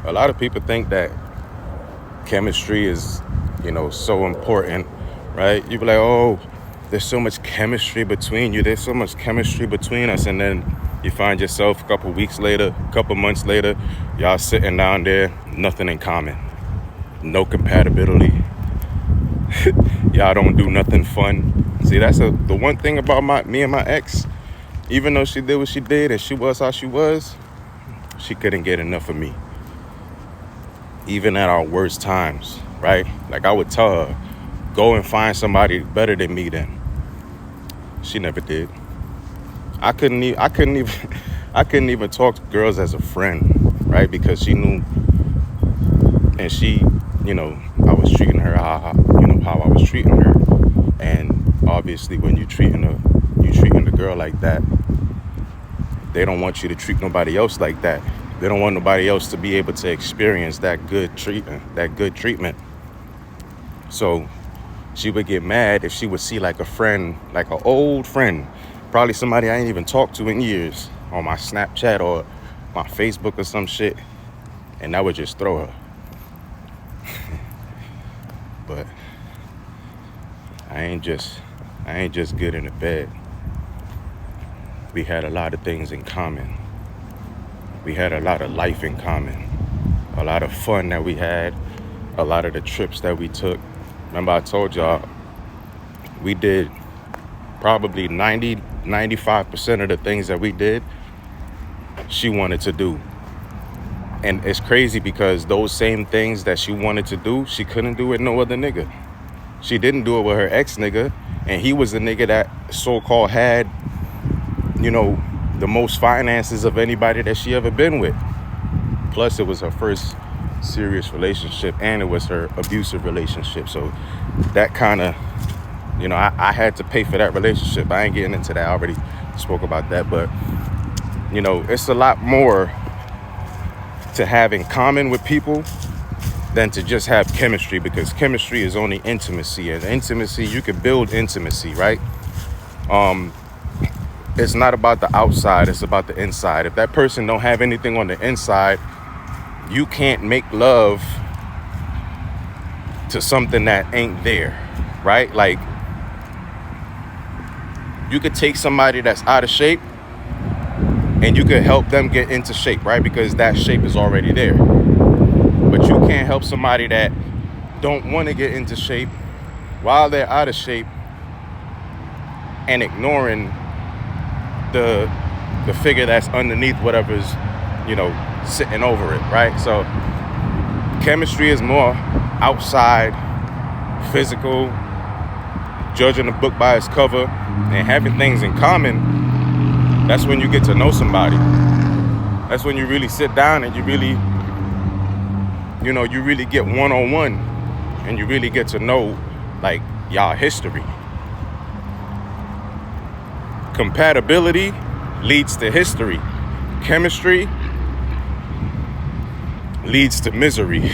A lot of people think that chemistry is, so important, right? You be like, oh, there's so much chemistry between you. There's so much chemistry between us. And then you find yourself a couple weeks later, a couple months later, y'all sitting down there, nothing in common. No compatibility. Y'all don't do nothing fun. See, that's the one thing about me and my ex. Even though she did what she did and she was how she was, she couldn't get enough of me. Even at our worst times, right? Like I would tell her, go and find somebody better than me then. She never did. I couldn't even talk to girls as a friend, right? Because she knew, and she, I was treating her how I was treating her. And obviously when you treating a girl like that, they don't want you to treat nobody else like that. They don't want nobody else to be able to experience that good treatment. So she would get mad if she would see like a friend, like an old friend, probably somebody I ain't even talked to in years, on my Snapchat or my Facebook or some shit, and that would just throw her. But I ain't just good in the bed. We had a lot of things in common. We had a lot of life in common, a lot of fun that we had, a lot of the trips that we took. Remember I told y'all, we did probably 95% of the things that we did, she wanted to do. And it's crazy because those same things that she wanted to do, she couldn't do with no other nigga. She didn't do it with her ex nigga, and he was the nigga that so-called had, the most finances of anybody that she ever been with. Plus it was her first serious relationship, and it was her abusive relationship. So that kind of, I had to pay for that relationship. I ain't getting into that. I already spoke about that. But, it's a lot more to have in common with people than to just have chemistry, because chemistry is only intimacy. And intimacy, you can build intimacy, right? It's not about the outside, it's about the inside. If that person don't have anything on the inside, you can't make love to something that ain't there, right? Like, you could take somebody that's out of shape and you could help them get into shape, right? Because that shape is already there. But you can't help somebody that don't want to get into shape while they're out of shape and ignoring the figure that's underneath whatever's, sitting over it, right? So chemistry is more outside, physical, judging a book by its cover, and having things in common. That's when you get to know somebody. That's when you really sit down and you really, you really get one-on-one, and you really get to know, like, y'all history. Compatibility leads to history. Chemistry leads to misery.